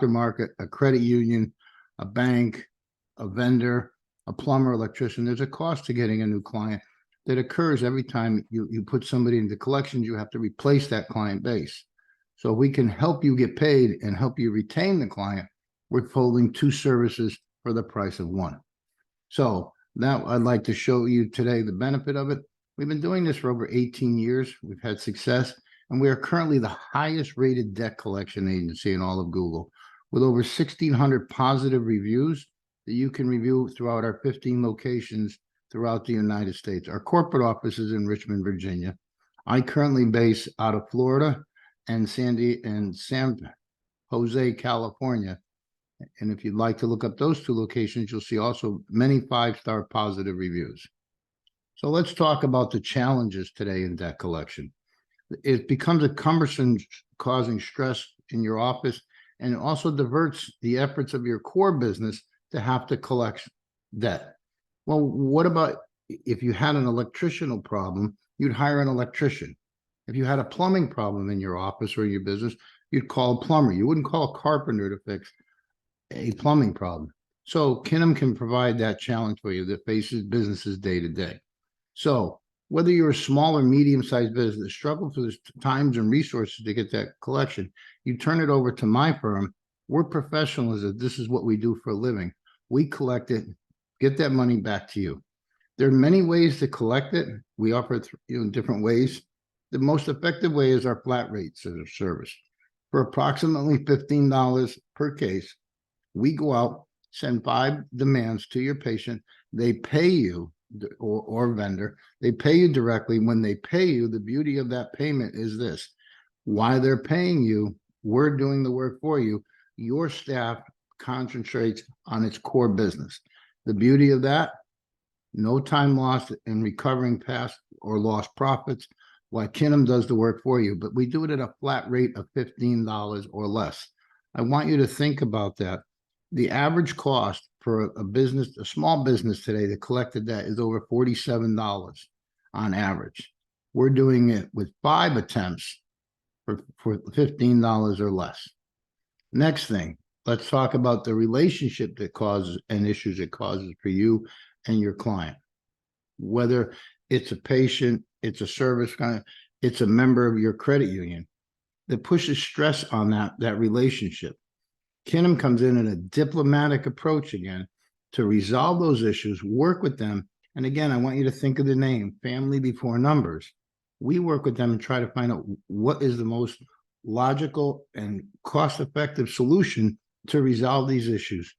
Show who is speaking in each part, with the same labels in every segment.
Speaker 1: aftermarket, a credit union, a bank, a vendor, a plumber, electrician. There's a cost to getting a new client that occurs every time you put somebody into collections. You have to replace that client base. So we can help you get paid and help you retain the client. We're folding two services for the price of one. So now I'd like to show you today the benefit of it. We've been doing this for over 18 years. We've had success, and we are currently the highest rated debt collection agency in all of Google, with over 1,600 positive reviews that you can review throughout our 15 locations throughout the United States. Our corporate office is in Richmond, Virginia. I currently base out of Florida and San Jose, California. And if you'd like to look up those two locations, you'll see also many 5-star positive reviews. So let's talk about the challenges today in debt collection. It becomes a cumbersome, causing stress in your office, and it also diverts the efforts of your core business to have to collect debt. Well, what about if you had an electrical problem? You'd hire an electrician. If you had a plumbing problem in your office or your business, you'd call a plumber. You wouldn't call a carpenter to fix a plumbing problem. So Kinum can provide that challenge for you that faces businesses day to day. So whether you're a small or medium-sized business, struggle for the times and resources to get that collection, you turn it over to my firm. We're professionals. This is what we do for a living. We collect it, get that money back to you. There are many ways to collect it. We offer different ways. The most effective way is our flat rate service. For approximately $15 per case, we go out, send 5 demands to your patient. They pay you, or vendor, they pay you directly. When they pay you, the beauty of that payment is this: while they're paying you, we're doing the work for you. Your staff concentrates on its core business. The beauty of that, no time lost in recovering past or lost profits, while Kinum does the work for you, but we do it at a flat rate of $15 or less. I want you to think about that. The average cost for a business, a small business today to collect the debt is over $47 on average. We're doing it with 5 attempts for $15 or less. Next thing, let's talk about the relationship that causes and issues it causes for you and your client. Whether it's a patient, it's a service client, it's a member of your credit union, that pushes stress on that relationship. Kinum comes in a diplomatic approach again to resolve those issues, work with them. And again, I want you to think of the name, family before numbers. We work with them and try to find out what is the most logical and cost-effective solution to resolve these issues,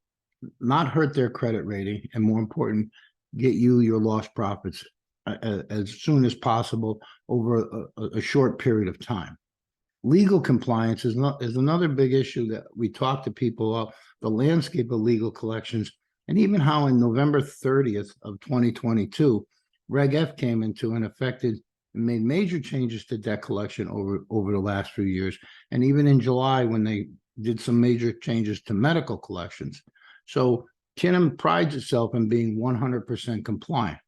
Speaker 1: not hurt their credit rating, and more important, get you your lost profits as soon as possible over a short period of time. Legal compliance is another big issue that we talk to people about, the landscape of legal collections, and even how in November 30th of 2022, Reg F came into and affected and made major changes to debt collection over the last few years, and even in July when they did some major changes to medical collections. So Kinum prides itself in being 100% compliant.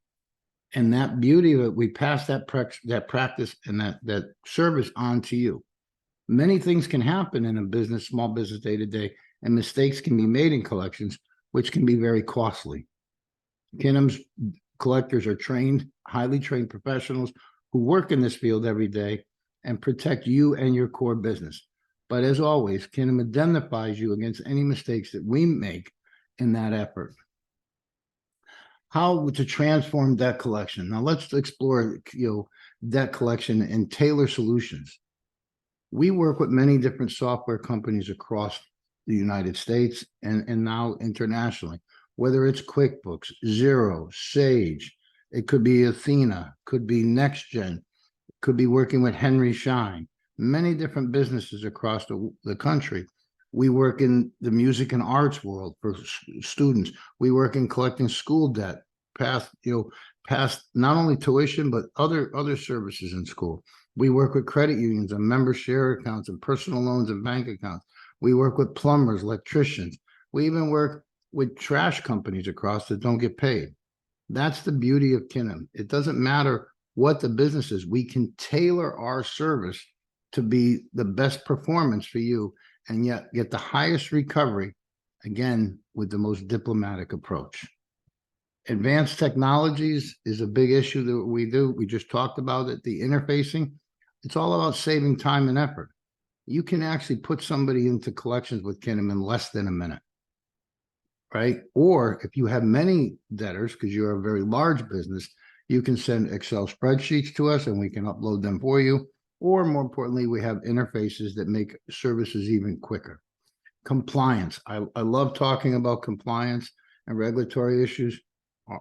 Speaker 1: And that beauty of it, we pass that practice and that service on to you. Many things can happen in a business, small business day to day, and mistakes can be made in collections, which can be very costly. Kinum's collectors are trained, highly trained professionals who work in this field every day and protect you and your core business. But as always, Kinum indemnifies you against any mistakes that we make in that effort. How to transform debt collection. Now let's explore debt collection and tailor solutions. We work with many different software companies across the United States and now internationally, whether it's QuickBooks, Xero, Sage, it could be Athena, could be NextGen, could be working with Henry Schein, many different businesses across the country. We work in the music and arts world for students. We work in collecting school debt, past not only tuition, but other services in school. We work with credit unions and member share accounts and personal loans and bank accounts. We work with plumbers, electricians. We even work with trash companies across that don't get paid. That's the beauty of Kinum. It doesn't matter what the business is. We can tailor our service to be the best performance for you and yet get the highest recovery, again, with the most diplomatic approach. Advanced technologies is a big issue that we do. We just talked about it, the interfacing. It's all about saving time and effort. You can actually put somebody into collections with Kinum in less than a minute, right? Or if you have many debtors, because you're a very large business, you can send Excel spreadsheets to us and we can upload them for you. Or more importantly, we have interfaces that make services even quicker. Compliance. I love talking about compliance and regulatory issues.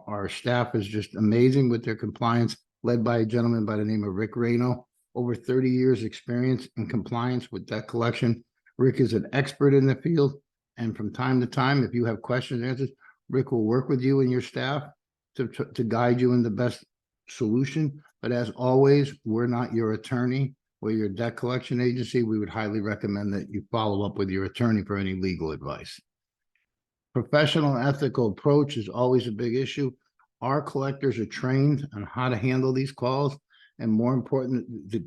Speaker 1: Our staff is just amazing with their compliance, led by a gentleman by the name of Rick Reno, over 30 years experience in compliance with debt collection. Rick is an expert in the field. And from time to time, if you have questions and answers, Rick will work with you and your staff to guide you in the best solution. But as always, we're not your attorney or your debt collection agency. We would highly recommend that you follow up with your attorney for any legal advice. Professional and ethical approach is always a big issue. Our collectors are trained on how to handle these calls, and more important, to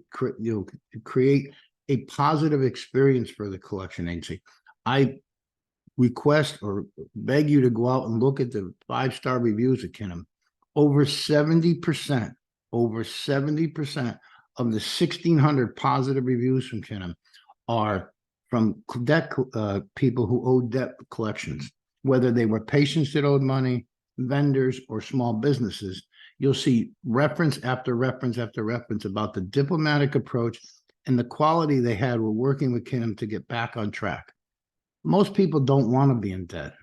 Speaker 1: create a positive experience for the collection agency. I request or beg you to go out and look at the 5-star reviews at Kinum. Over 70% of the 1,600 positive reviews from Kinum are from debt people who owe debt collections, whether they were patients that owed money, vendors, or small businesses. You'll see reference after reference after reference about the diplomatic approach and the quality they had with working with Kinum to get back on track. Most people don't want to be in debt.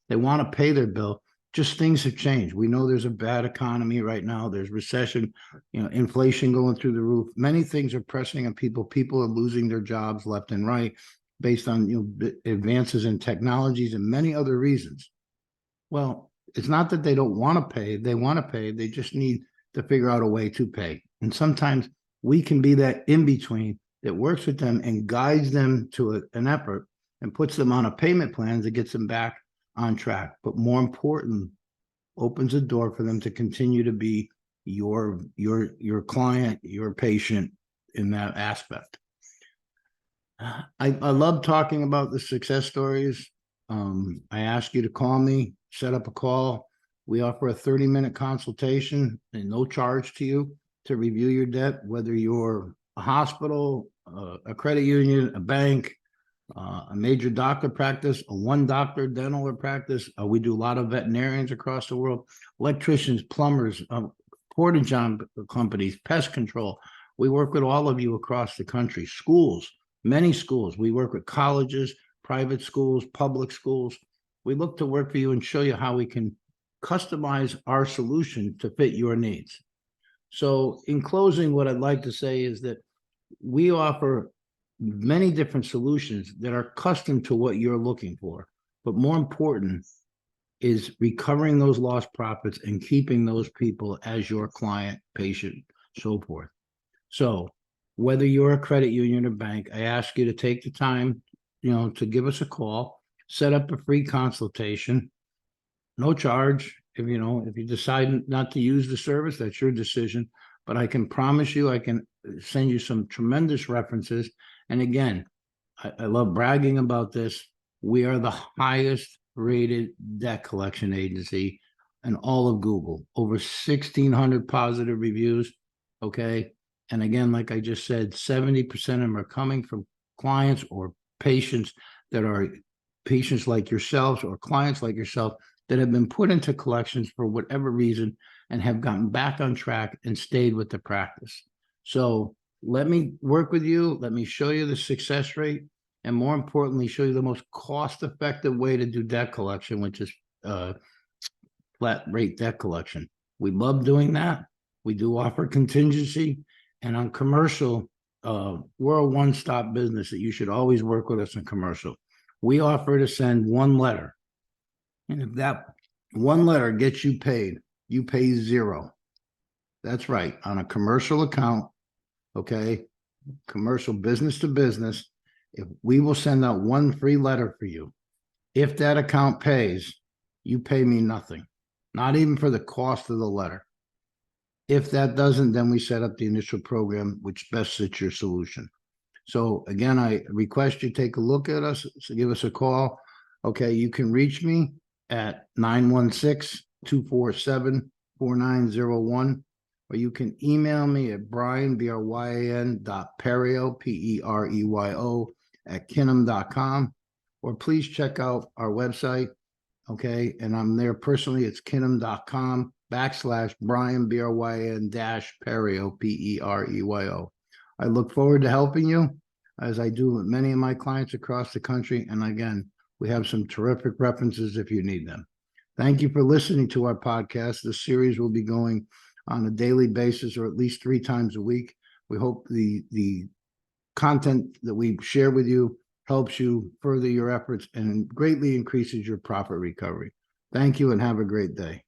Speaker 1: They want to pay their bill. Just things have changed. We know there's a bad economy right now. There's recession, inflation going through the roof. Many things are pressing on people. People are losing their jobs left and right based on advances in technologies and many other reasons. Well, it's not that they don't want to pay. They want to pay. They just need to figure out a way to pay. And sometimes we can be that in-between that works with them and guides them to an effort and puts them on a payment plan that gets them back on track. But more important, opens a door for them to continue to be your client, your patient in that aspect. I love talking about the success stories. I ask you to call me, set up a call. We offer a 30-minute consultation and no charge to you to review your debt, whether you're a hospital, a credit union, a bank, a major doctor practice, a one doctor dental practice. We do a lot of veterinarians across the world, electricians, plumbers, porta-john companies, pest control. We work with all of you across the country. Schools, many schools. We work with colleges, private schools, public schools. We look to work for you and show you how we can customize our solution to fit your needs. So in closing, what I'd like to say is that we offer many different solutions that are custom to what you're looking for. But more important is recovering those lost profits and keeping those people as your client, patient, so forth. So whether you're a credit union or bank, I ask you to take the time, to give us a call, set up a free consultation, no charge. If you decide not to use the service, that's your decision. But I can promise you, I can send you some tremendous references. And again, I love bragging about this. We are the highest rated debt collection agency in all of Google. Over 1,600 positive reviews. Okay. And again, like I just said, 70% of them are coming from clients or patients that are patients like yourselves or clients like yourself that have been put into collections for whatever reason and have gotten back on track and stayed with the practice. So let me work with you. Let me show you the success rate. And more importantly, show you the most cost-effective way to do debt collection, which is flat rate debt collection. We love doing that. We do offer contingency. And on commercial, we're a one-stop business that you should always work with us in commercial. We offer to send one letter. And if that one letter gets you paid, you pay zero. That's right. On a commercial account, okay, commercial business to business, if we will send out one free letter for you, if that account pays, you pay me nothing, not even for the cost of the letter. If that doesn't, then we set up the initial program which best fits your solution. So again, I request you take a look at us, so give us a call. Okay, you can reach me at 916-247-4901, or you can email me at Bryan, Bryan Pereyo, Pereyo at Kinum.com, or please check out our website. Okay, and I'm there personally. It's Kinum.com/Bryan, Bryan Pereyo, Pereyo. I look forward to helping you, as I do with many of my clients across the country. And again, we have some terrific references if you need them. Thank you for listening to our podcast. This series will be going on a daily basis, or at least 3 times a week. We hope the content that we share with you helps you further your efforts and greatly increases your profit recovery. Thank you and have a great day.